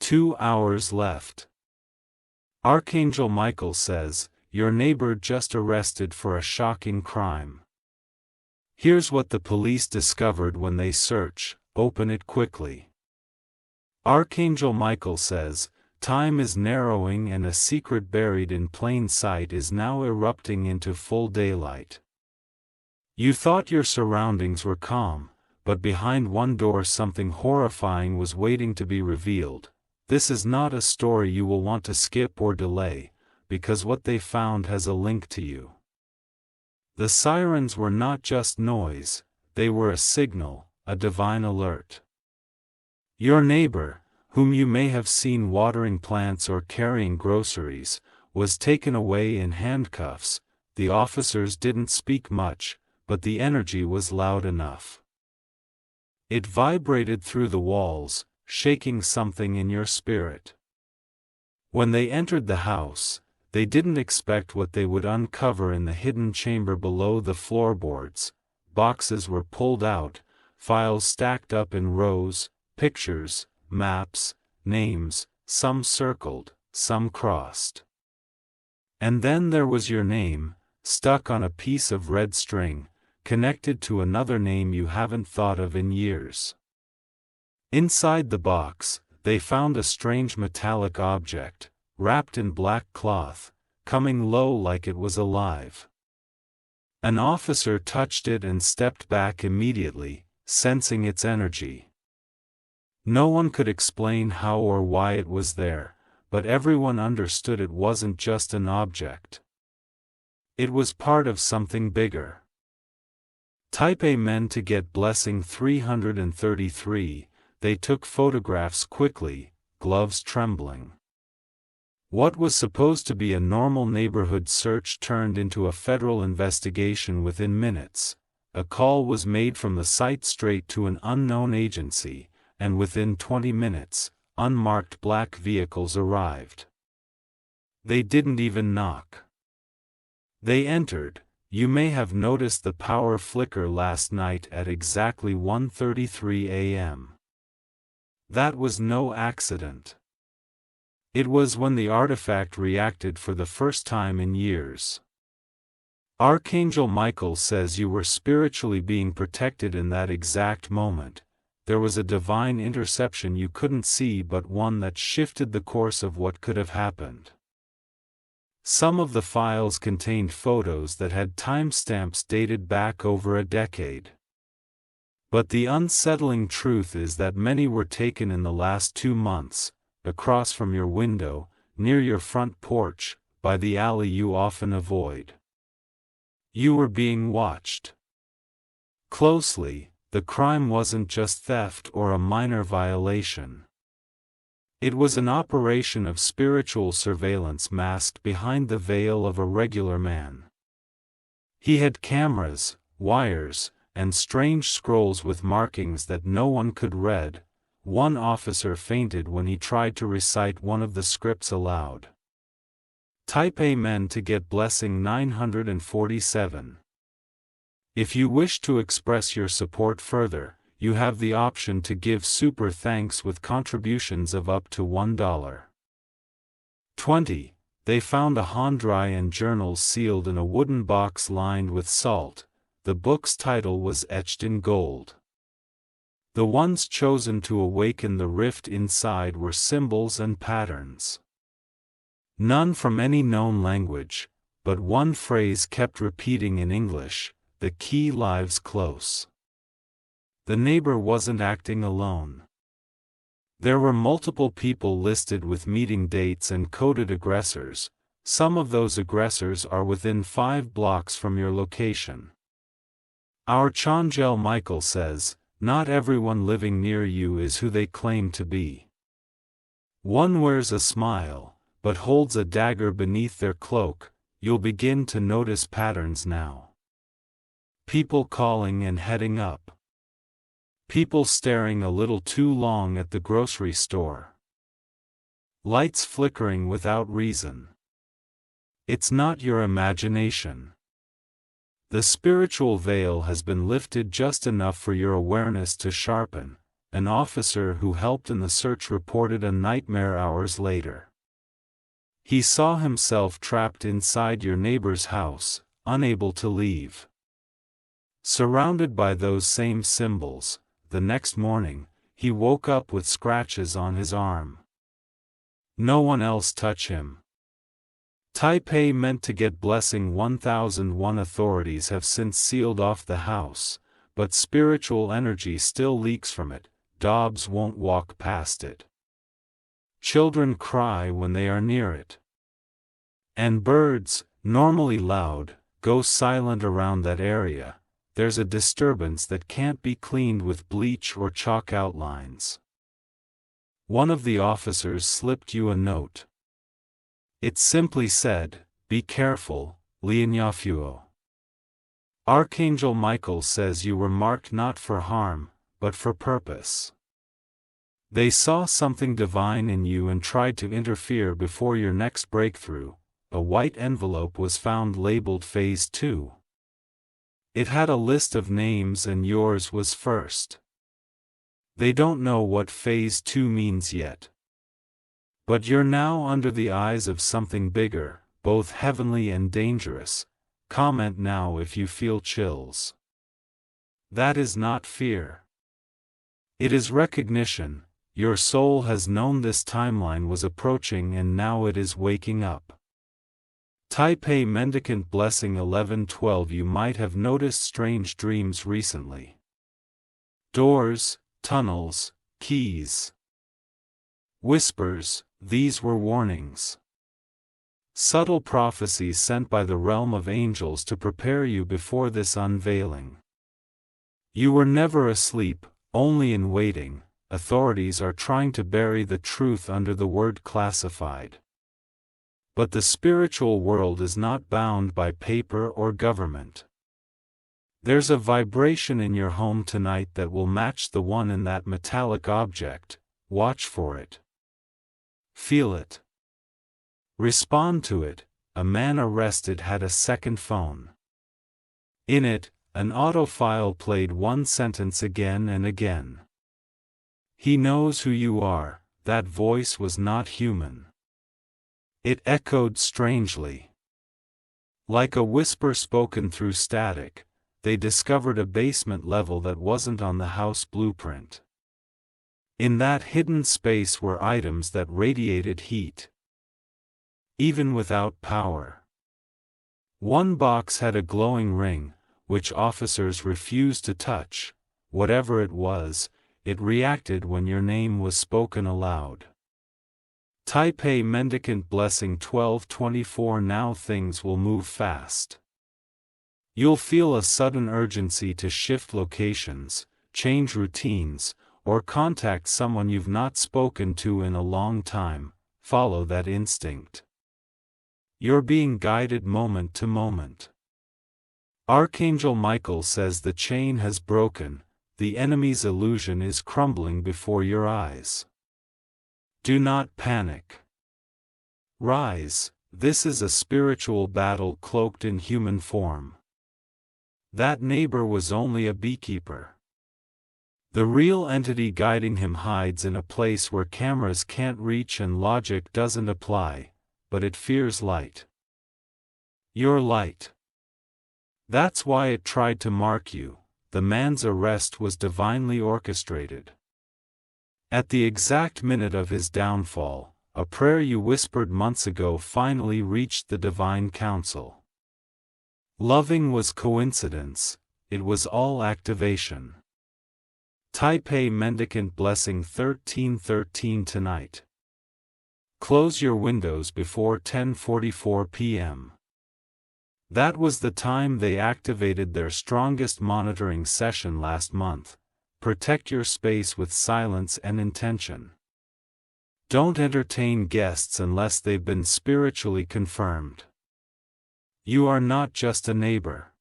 2 hours left. Archangel Michael says, your neighbor just arrested for a shocking crime. Here's what the police discovered when they search, open it quickly. Archangel Michael says, time is narrowing and a secret buried in plain sight is now erupting into full daylight. You thought your surroundings were calm, but behind one door something horrifying was waiting to be revealed. This is not a story you will want to skip or delay, because what they found has a link to you. The sirens were not just noise, they were a signal, a divine alert. Your neighbor, whom you may have seen watering plants or carrying groceries, was taken away in handcuffs. The officers didn't speak much, but the energy was loud enough. It vibrated through the walls, shaking something in your spirit. When they entered the house, they didn't expect what they would uncover in the hidden chamber below the floorboards. Boxes were pulled out, files stacked up in rows, pictures, maps, names, some circled, some crossed. And then there was your name, stuck on a piece of red string, connected to another name you haven't thought of in years. Inside the box, they found a strange metallic object, wrapped in black cloth, coming low like it was alive. An officer touched it and stepped back immediately, sensing its energy. No one could explain how or why it was there, but everyone understood it wasn't just an object. It was part of something bigger. Type Amen to get blessing 333. They took photographs quickly, gloves trembling. What was supposed to be a normal neighborhood search turned into a federal investigation within minutes. A call was made from the site straight to an unknown agency, and within 20 minutes, unmarked black vehicles arrived. They didn't even knock. They entered. You may have noticed the power flicker last night at exactly 1:33 a.m. That was no accident. It was when the artifact reacted for the first time in years. Archangel Michael says you were spiritually being protected in that exact moment. There was a divine interception you couldn't see, but one that shifted the course of what could have happened. Some of the files contained photos that had timestamps dated back over a decade. But the unsettling truth is that many were taken in the last 2 months, across from your window, near your front porch, by the alley you often avoid. You were being watched closely. The crime wasn't just theft or a minor violation. It was an operation of spiritual surveillance masked behind the veil of a regular man. He had cameras, wires, and strange scrolls with markings that no one could read. One officer fainted when he tried to recite one of the scripts aloud. Type Amen to get blessing 947. If you wish to express your support further, you have the option to give super thanks with contributions of up to $1. 20. They found a Handrai and journals sealed in a wooden box lined with salt. The book's title was etched in gold. The ones chosen to awaken the rift inside were symbols and patterns. None from any known language, but one phrase kept repeating in English: the key lives close. The neighbor wasn't acting alone. There were multiple people listed with meeting dates and coded aggressors. Some of those aggressors are within 5 blocks from your location. Archangel Michael says, not everyone living near you is who they claim to be. One wears a smile, but holds a dagger beneath their cloak. You'll begin to notice patterns now. People calling and heading up. People staring a little too long at the grocery store. Lights flickering without reason. It's not your imagination. The spiritual veil has been lifted just enough for your awareness to sharpen, an officer who helped in the search reported a nightmare hours later. He saw himself trapped inside your neighbor's house, unable to leave. Surrounded by those same symbols, the next morning, he woke up with scratches on his arm. No one else touched him. Taipei meant to get blessing 1001 authorities have since sealed off the house, but spiritual energy still leaks from it. Dogs won't walk past it. Children cry when they are near it. And birds, normally loud, go silent around that area. There's a disturbance that can't be cleaned with bleach or chalk outlines. One of the officers slipped you a note. It simply said, "Be careful, Lianyafuo." Archangel Michael says you were marked not for harm, but for purpose. They saw something divine in you and tried to interfere before your next breakthrough. A white envelope was found labeled Phase 2. It had a list of names and yours was first. They don't know what Phase 2 means yet. But you're now under the eyes of something bigger, both heavenly and dangerous. Comment now if you feel chills. That is not fear. It is recognition. Your soul has known this timeline was approaching and now it is waking up. Taipei Mendicant Blessing 1112. You might have noticed strange dreams recently. Doors, tunnels, keys. Whispers, these were warnings. Subtle prophecies sent by the realm of angels to prepare you before this unveiling. You were never asleep, only in waiting. Authorities are trying to bury the truth under the word classified. But the spiritual world is not bound by paper or government. There's a vibration in your home tonight that will match the one in that metallic object. Watch for it. Feel it. Respond to it. A man arrested had a second phone. In it, an autofile played one sentence again and again. He knows who you are. That voice was not human. It echoed strangely. Like a whisper spoken through static, they discovered a basement level that wasn't on the house blueprint. In that hidden space were items that radiated heat. Even without power. One box had a glowing ring, which officers refused to touch. Whatever it was, it reacted when your name was spoken aloud. Taipei Mendicant Blessing 1224. Now things will move fast. You'll feel a sudden urgency to shift locations, change routines, or contact someone you've not spoken to in a long time. Follow that instinct. You're being guided moment to moment. Archangel Michael says the chain has broken, the enemy's illusion is crumbling before your eyes. Do not panic. Rise, this is a spiritual battle cloaked in human form. That neighbor was only a beekeeper. The real entity guiding him hides in a place where cameras can't reach and logic doesn't apply, but it fears light. Your light. That's why it tried to mark you. The man's arrest was divinely orchestrated. At the exact minute of his downfall, a prayer you whispered months ago finally reached the divine council. Loving was coincidence, it was all activation. Taipei Mendicant Blessing 1313 tonight. Close your windows before 10:44 p.m. That was the time they activated their strongest monitoring session last month. Protect your space with silence and intention. Don't entertain guests unless they've been spiritually confirmed. You are not just a neighbor.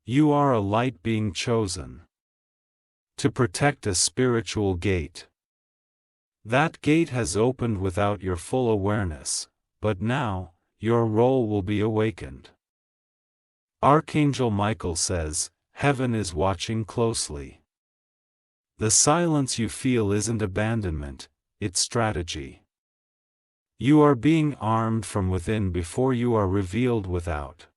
You are a light being chosen to protect a spiritual gate. That gate has opened without your full awareness, but now, your role will be awakened. Archangel Michael says, heaven is watching closely. The silence you feel isn't abandonment, it's strategy. You are being armed from within before you are revealed without.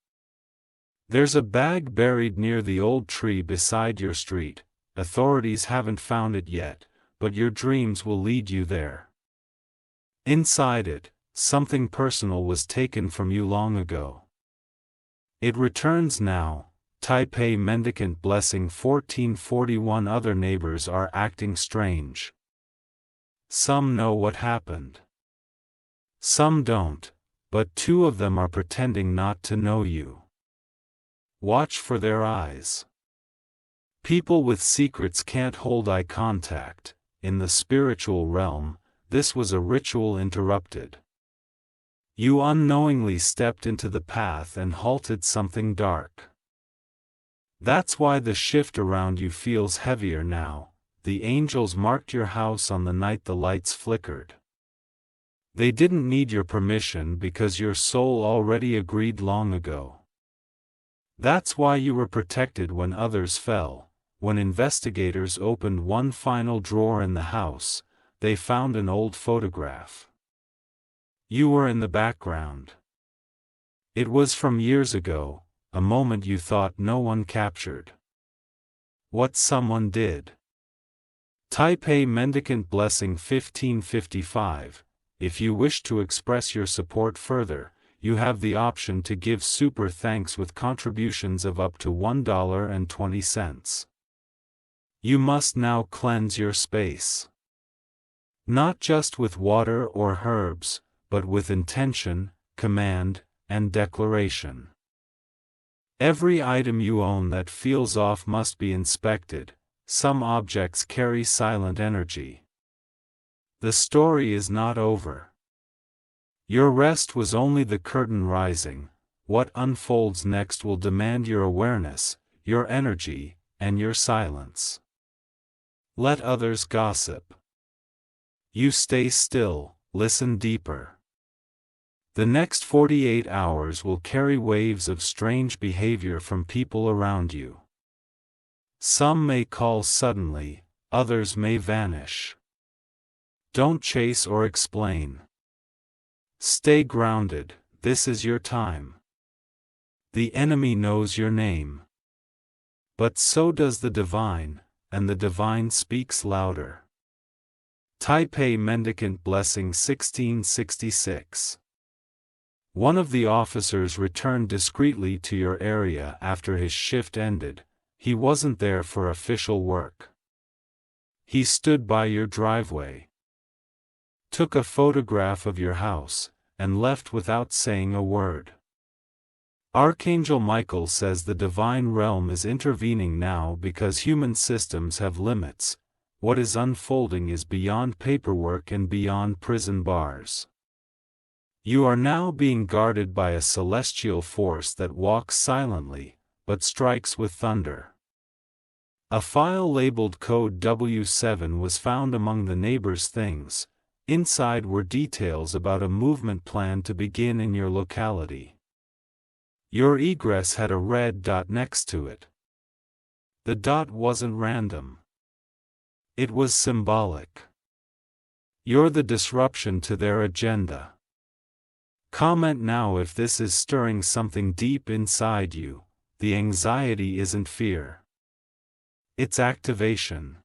There's a bag buried near the old tree beside your street. Authorities haven't found it yet, but your dreams will lead you there. Inside it, something personal was taken from you long ago. It returns now. Taipei Mendicant Blessing 1441. Other neighbors are acting strange. Some know what happened. Some don't, but 2 of them are pretending not to know you. Watch for their eyes. People with secrets can't hold eye contact. In the spiritual realm, this was a ritual interrupted. You unknowingly stepped into the path and halted something dark. That's why the shift around you feels heavier now. The angels marked your house on the night the lights flickered. They didn't need your permission because your soul already agreed long ago. That's why you were protected when others fell. When investigators opened one final drawer in the house, they found an old photograph. You were in the background. It was from years ago, a moment you thought no one captured. What someone did. Taipei Mendicant Blessing 1555. If you wish to express your support further, you have the option to give super thanks with contributions of up to $1.20. You must now cleanse your space. Not just with water or herbs, but with intention, command, and declaration. Every item you own that feels off must be inspected. Some objects carry silent energy. The story is not over. Your rest was only the curtain rising. What unfolds next will demand your awareness, your energy, and your silence. Let others gossip. You stay still, listen deeper. The next 48 hours will carry waves of strange behavior from people around you. Some may call suddenly, others may vanish. Don't chase or explain. Stay grounded, this is your time. The enemy knows your name. But so does the divine, and the divine speaks louder. Taipei Mendicant Blessing 1666. One of the officers returned discreetly to your area after his shift ended. He wasn't there for official work. He stood by your driveway, took a photograph of your house, and left without saying a word. Archangel Michael says the divine realm is intervening now because human systems have limits. What is unfolding is beyond paperwork and beyond prison bars. You are now being guarded by a celestial force that walks silently, but strikes with thunder. A file labeled Code W7 was found among the neighbor's things. Inside were details about a movement plan to begin in your locality. Your egress had a red dot next to it. The dot wasn't random. It was symbolic. You're the disruption to their agenda. Comment now if this is stirring something deep inside you. The anxiety isn't fear. It's activation.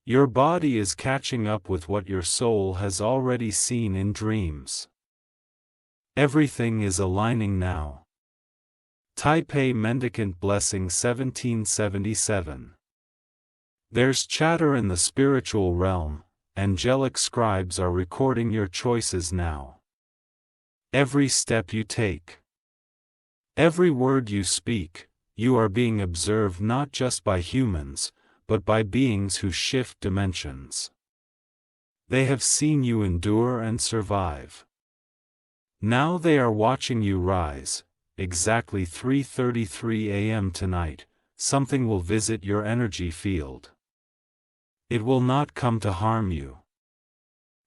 Your body is catching up with what your soul has already seen in dreams. Everything is aligning now. Taipei Mendicant Blessing 1777. There's chatter in the spiritual realm. Angelic scribes are recording your choices now. Every step you take, every word you speak, you are being observed not just by humans, but by beings who shift dimensions. They have seen you endure and survive. Now they are watching you rise. Exactly 3:33 a.m. tonight, something will visit your energy field. It will not come to harm you.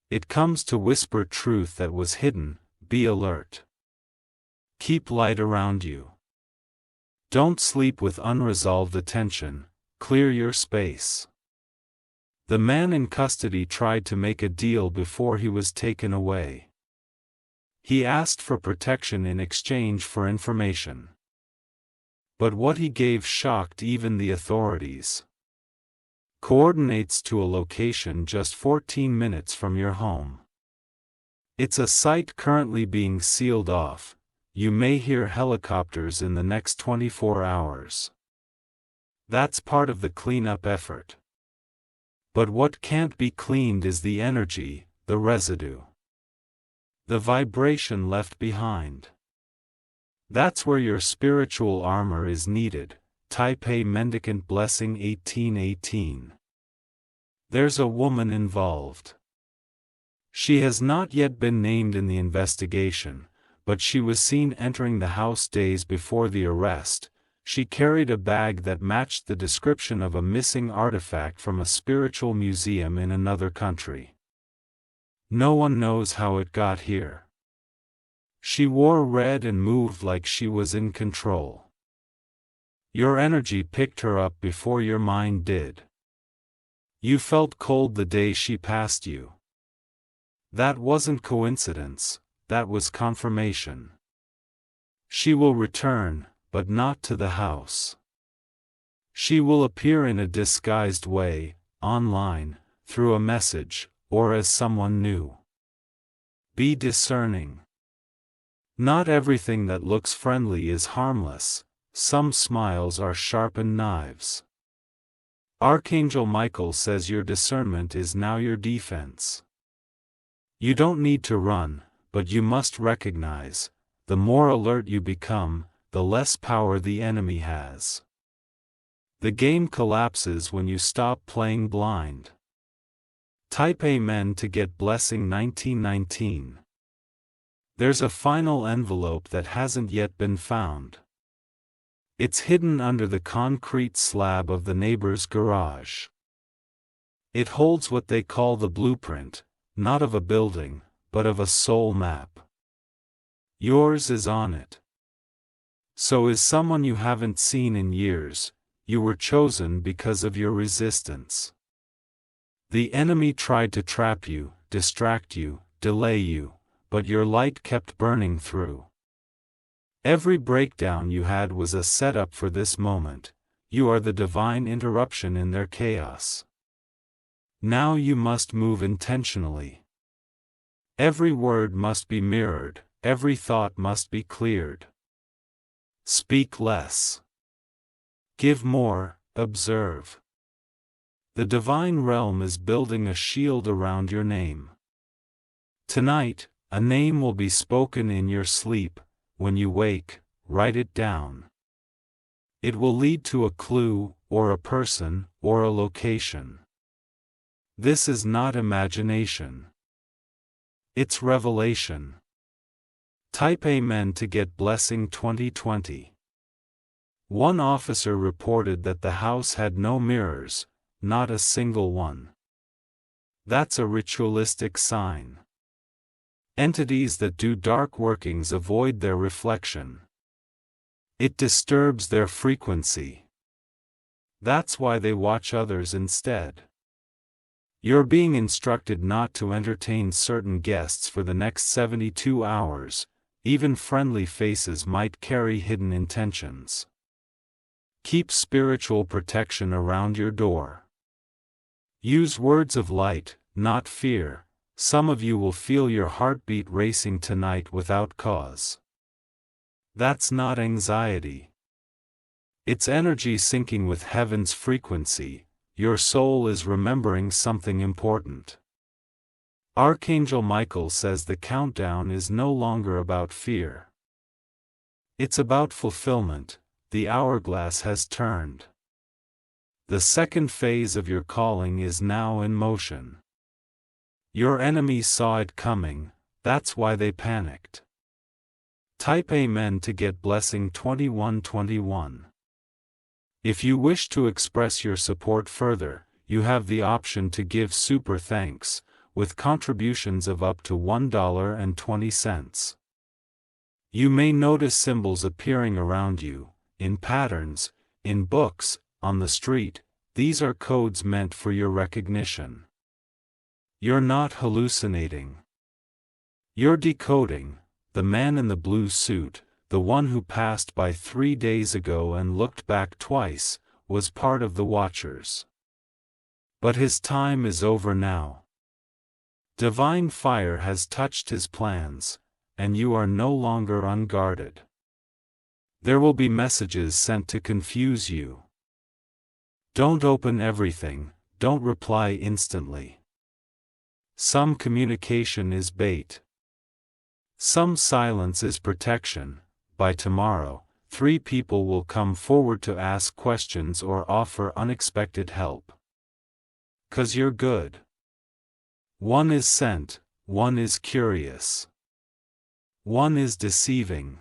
It comes to whisper truth that was hidden. Be alert. Keep light around you. Don't sleep with unresolved attention. Clear your space. The man in custody tried to make a deal before he was taken away. He asked for protection in exchange for information. But what he gave shocked even the authorities. Coordinates to a location just 14 minutes from your home. It's a site currently being sealed off. You may hear helicopters in the next 24 hours. That's part of the cleanup effort. But what can't be cleaned is the energy, the residue. The vibration left behind. That's where your spiritual armor is needed. Type A Mendicant Blessing 1818. There's a woman involved. She has not yet been named in the investigation, but she was seen entering the house days before the arrest. She carried a bag that matched the description of a missing artifact from a spiritual museum in another country. No one knows how it got here. She wore red and moved like she was in control. Your energy picked her up before your mind did. You felt cold the day she passed you. That wasn't coincidence, that was confirmation. She will return, but not to the house. She will appear in a disguised way, online, through a message, or as someone new. Be discerning. Not everything that looks friendly is harmless. Some smiles are sharpened knives. Archangel Michael says your discernment is now your defense. You don't need to run, but you must recognize, the more alert you become, the less power the enemy has. The game collapses when you stop playing blind. Type Amen to get Blessing 1919. There's a final envelope that hasn't yet been found. It's hidden under the concrete slab of the neighbor's garage. It holds what they call the blueprint, not of a building, but of a soul map. Yours is on it. So is someone you haven't seen in years. You were chosen because of your resistance. The enemy tried to trap you, distract you, delay you, but your light kept burning through. Every breakdown you had was a setup for this moment. You are the divine interruption in their chaos. Now you must move intentionally. Every word must be mirrored, every thought must be cleared. Speak less. Give more, observe. The divine realm is building a shield around your name. Tonight, a name will be spoken in your sleep. When you wake, write it down. It will lead to a clue, or a person, or a location. This is not imagination. It's revelation. Type Amen to get Blessing 2020. One officer reported that the house had no mirrors, not a single one. That's a ritualistic sign. Entities that do dark workings avoid their reflection. It disturbs their frequency. That's why they watch others instead. You're being instructed not to entertain certain guests for the next 72 hours, even friendly faces might carry hidden intentions. Keep spiritual protection around your door. Use words of light, not fear. Some of you will feel your heartbeat racing tonight without cause. That's not anxiety. It's energy syncing with heaven's frequency. Your soul is remembering something important. Archangel Michael says the countdown is no longer about fear. It's about fulfillment. The hourglass has turned. The second phase of your calling is now in motion. Your enemies saw it coming, that's why they panicked. Type Amen to get Blessing 2121. If you wish to express your support further, you have the option to give super thanks, with contributions of up to $1.20. You may notice symbols appearing around you, in patterns, in books, on the street. these are codes meant for your recognition. You're not hallucinating. You're decoding. The man in the blue suit, the one who passed by 3 days ago and looked back twice, was part of the Watchers. But his time is over now. Divine fire has touched his plans, and you are no longer unguarded. There will be messages sent to confuse you. Don't open everything, don't reply instantly. Some communication is bait. Some silence is protection. By tomorrow, 3 people will come forward to ask questions or offer unexpected help. 'Cause you're good. 1 is sent, 1 is curious. 1 is deceiving.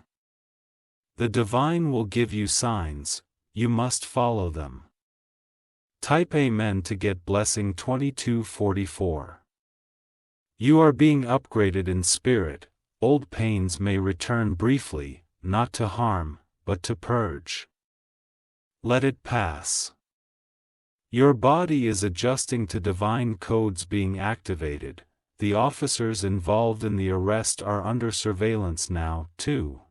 The divine will give you signs, you must follow them. Type Amen to get blessing 2244. You are being upgraded in spirit. Old pains may return briefly, not to harm, but to purge. Let it pass. Your body is adjusting to divine codes being activated. The officers involved in the arrest are under surveillance now, too.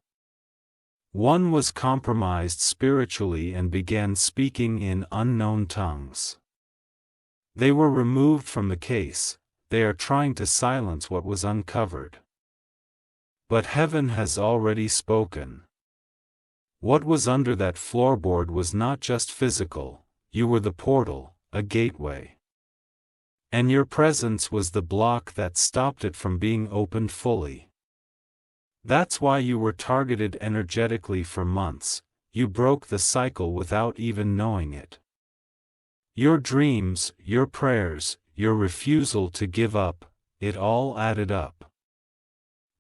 1 was compromised spiritually and began speaking in unknown tongues. They were removed from the case. They are trying to silence what was uncovered. But heaven has already spoken. What was under that floorboard was not just physical, you were the portal, a gateway. And your presence was the block that stopped it from being opened fully. That's why you were targeted energetically for months. You broke the cycle without even knowing it. Your dreams, your prayers, your refusal to give up, it all added up.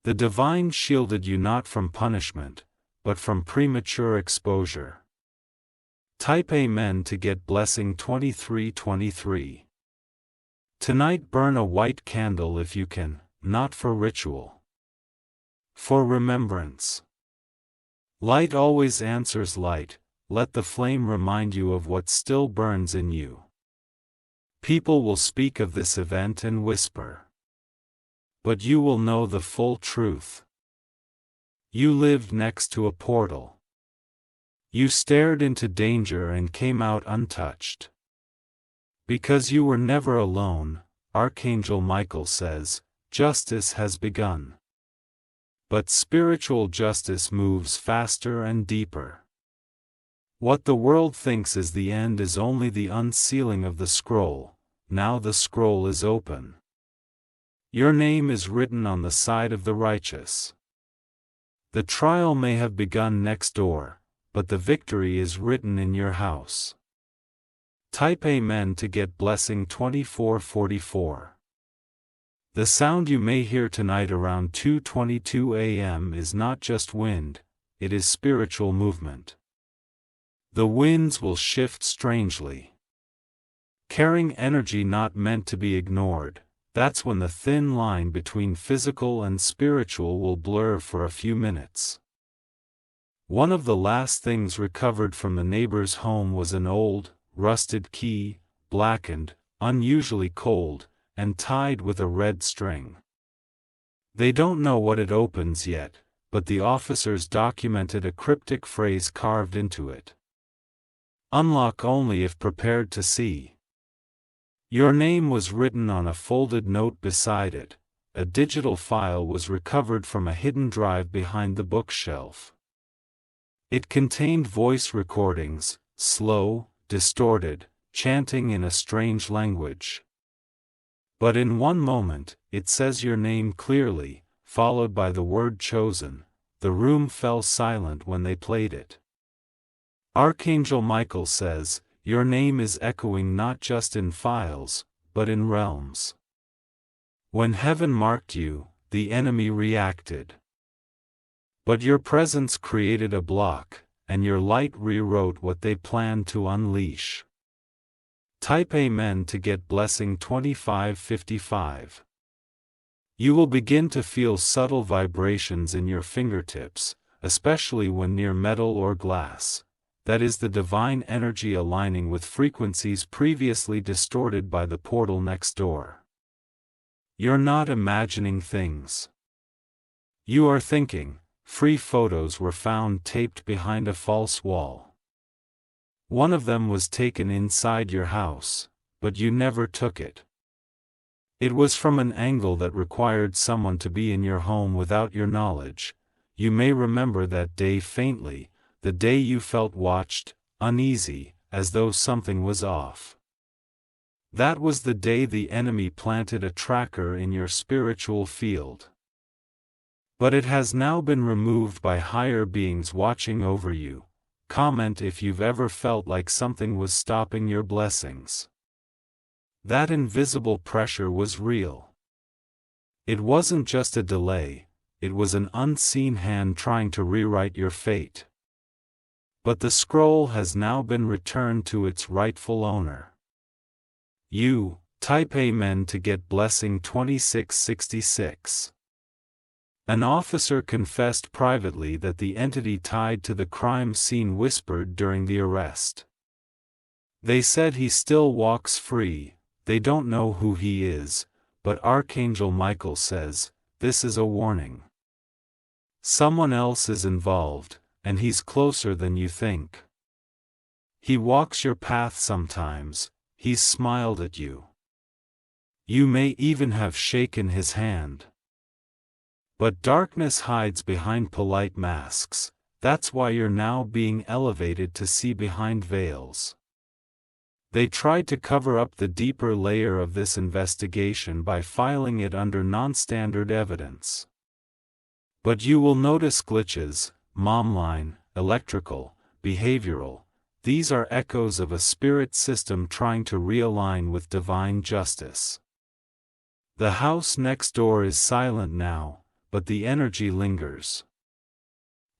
The divine shielded you not from punishment, but from premature exposure. Type Amen to get blessing 2323. Tonight burn a white candle if you can, not for ritual. For remembrance. Light always answers light, let the flame remind you of what still burns in you. People will speak of this event and whisper. But you will know the full truth. You lived next to a portal. You stared into danger and came out untouched. Because you were never alone, Archangel Michael says, justice has begun. But spiritual justice moves faster and deeper. What the world thinks is the end is only the unsealing of the scroll. Now the scroll is open. Your name is written on the side of the righteous. The trial may have begun next door, but the victory is written in your house. Type Amen to get blessing 2444. The sound you may hear tonight around 2:22 a.m. is not just wind, it is spiritual movement. The winds will shift strangely. Carrying energy not meant to be ignored. That's when the thin line between physical and spiritual will blur for a few minutes. One of the last things recovered from the neighbor's home was an old, rusted key, blackened, unusually cold, and tied with a red string. They don't know what it opens yet, but the officers documented a cryptic phrase carved into it. Unlock only if prepared to see. Your name was written on a folded note beside it. A digital file was recovered from a hidden drive behind the bookshelf. It contained voice recordings, slow, distorted, chanting in a strange language. But in one moment, it says your name clearly, followed by the word chosen. The room fell silent when they played it. Archangel Michael says, your name is echoing not just in files, but in realms. When heaven marked you, the enemy reacted. But your presence created a block, and your light rewrote what they planned to unleash. Type Amen to get blessing 2555. You will begin to feel subtle vibrations in your fingertips, especially when near metal or glass. that is the divine energy aligning with frequencies previously distorted by the portal next door. You're not imagining things. You are thinking. Free photos were found taped behind a false wall. One of them was taken inside your house, but you never took it. It was from an angle that required someone to be in your home without your knowledge. You may remember that day faintly, the day you felt watched, uneasy, as though something was off. That was the day the enemy planted a tracker in your spiritual field. But it has now been removed by higher beings watching over you. Comment if you've ever felt like something was stopping your blessings. That invisible pressure was real. It wasn't just a delay, it was an unseen hand trying to rewrite your fate. But the scroll has now been returned to its rightful owner. You, type Amen to get blessing 2666. An officer confessed privately that the entity tied to the crime scene whispered during the arrest. They said he still walks free, they don't know who he is, but Archangel Michael says, this is a warning. Someone else is involved, and he's closer than you think. He walks your path sometimes, he's smiled at you. You may even have shaken his hand. But darkness hides behind polite masks, that's why you're now being elevated to see behind veils. They tried to cover up the deeper layer of this investigation by filing it under non-standard evidence. But you will notice glitches, momline, electrical, behavioral. These are echoes of a spirit system trying to realign with divine justice. The house next door is silent now, but the energy lingers.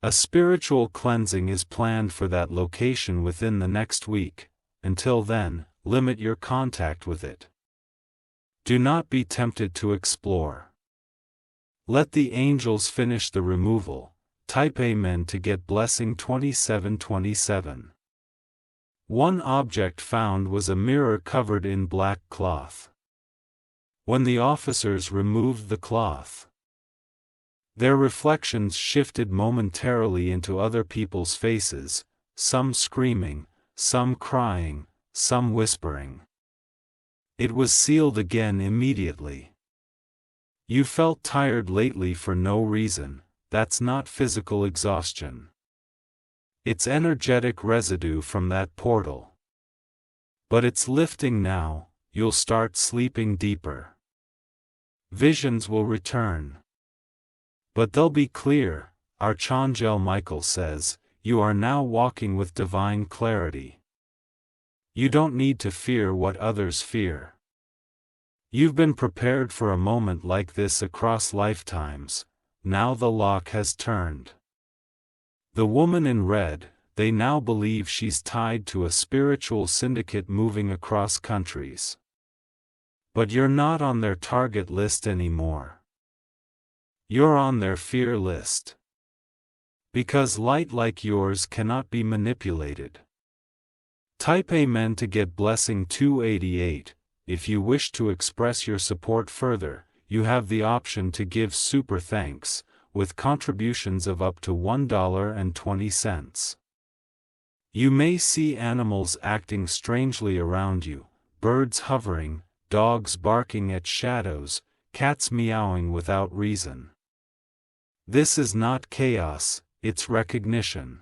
A spiritual cleansing is planned for that location within the next week. Until then, limit your contact with it. Do not be tempted to explore. Let the angels finish the removal. Type Amen to get blessing 2727. One object found was a mirror covered in black cloth. When the officers removed the cloth, their reflections shifted momentarily into other people's faces, some screaming, some crying, some whispering. It was sealed again immediately. You felt tired lately for no reason, that's not physical exhaustion. It's energetic residue from that portal. But it's lifting now, you'll start sleeping deeper. Visions will return. But they'll be clear, Archangel Michael says, you are now walking with divine clarity. You don't need to fear what others fear. You've been prepared for a moment like this across lifetimes, now the lock has turned. The woman in red, they now believe she's tied to a spiritual syndicate moving across countries. But you're not on their target list anymore. You're on their fear list. Because light like yours cannot be manipulated. Type Amen to get blessing 288. If you wish to express your support further, you have the option to give super thanks, with contributions of up to $1.20. You may see animals acting strangely around you, birds hovering, dogs barking at shadows, cats meowing without reason. This is not chaos, it's recognition.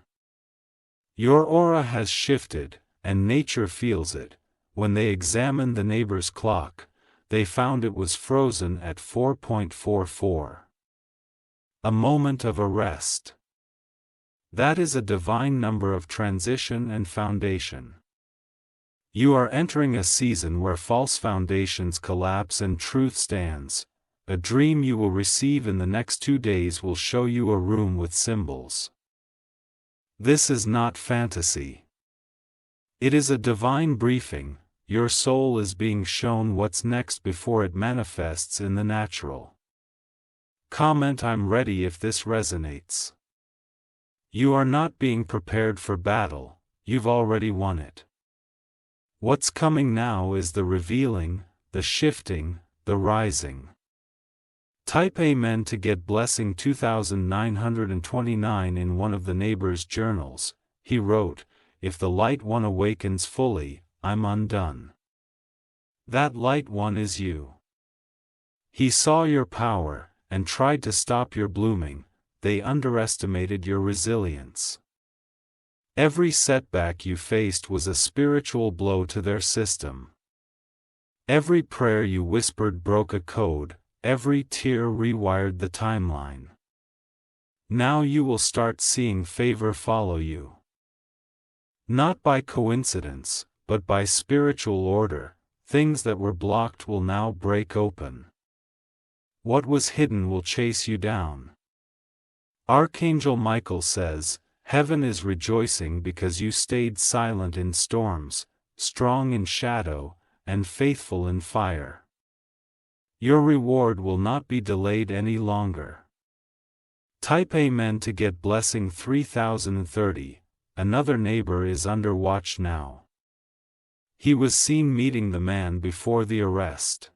Your aura has shifted, and nature feels it. When they examined the neighbor's clock, they found it was frozen at 4.44. A moment of arrest. That is a divine number of transition and foundation. You are entering a season where false foundations collapse and truth stands. A dream you will receive in the next 2 days will show you a room with symbols. This is not fantasy. It is a divine briefing. Your soul is being shown what's next before it manifests in the natural. Comment I'm ready if this resonates. You are not being prepared for battle, you've already won it. What's coming now is the revealing, the shifting, the rising. Type Amen to get blessing 2929 in one of the neighbor's journals. He wrote, "If the light one awakens fully, I'm undone." That light one is you. He saw your power, and tried to stop your blooming. They underestimated your resilience. Every setback you faced was a spiritual blow to their system. Every prayer you whispered broke a code, every tear rewired the timeline. Now you will start seeing favor follow you. Not by coincidence, but by spiritual order. Things that were blocked will now break open. What was hidden will chase you down. Archangel Michael says, "Heaven is rejoicing because you stayed silent in storms, strong in shadow, and faithful in fire. Your reward will not be delayed any longer." Type Amen to get blessing 3030. Another neighbor is under watch now. He was seen meeting the man before the arrest.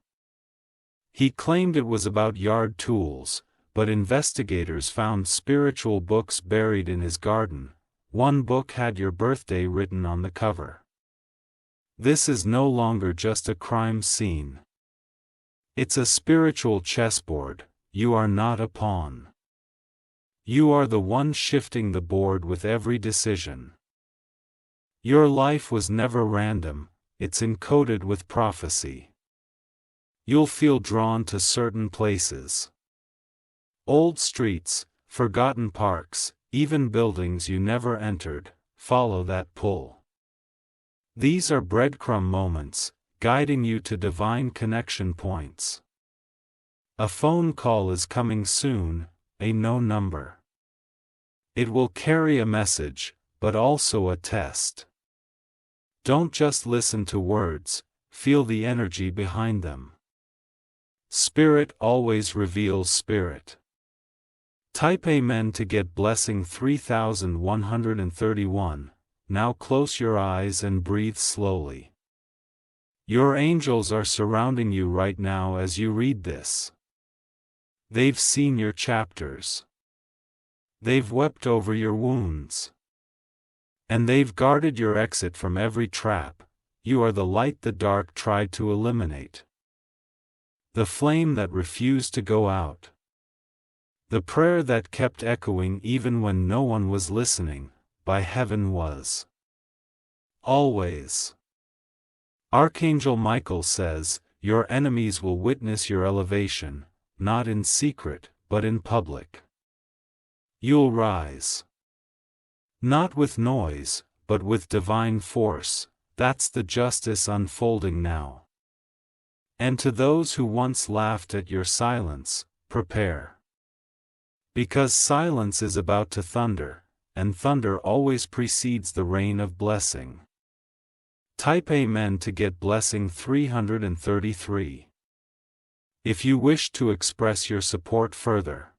He claimed it was about yard tools, but investigators found spiritual books buried in his garden. One book had your birthday written on the cover. This is no longer just a crime scene. It's a spiritual chessboard. You are not a pawn. You are the one shifting the board with every decision. Your life was never random, it's encoded with prophecy. You'll feel drawn to certain places. Old streets, forgotten parks, even buildings you never entered, follow that pull. These are breadcrumb moments, guiding you to divine connection points. A phone call is coming soon, a no number. It will carry a message, but also a test. Don't just listen to words, feel the energy behind them. Spirit always reveals spirit. Type Amen to get blessing 3131. Now close your eyes and breathe slowly. Your angels are surrounding you right now as you read this. They've seen your chapters. They've wept over your wounds. And they've guarded your exit from every trap. You are the light the dark tried to eliminate. The flame that refused to go out. The prayer that kept echoing even when no one was listening, by heaven was. Always. Archangel Michael says, your enemies will witness your elevation, not in secret, but in public. You'll rise. Not with noise, but with divine force. That's the justice unfolding now. And to those who once laughed at your silence, prepare. Because silence is about to thunder, and thunder always precedes the rain of blessing. Type Amen to get blessing 333. If you wish to express your support further,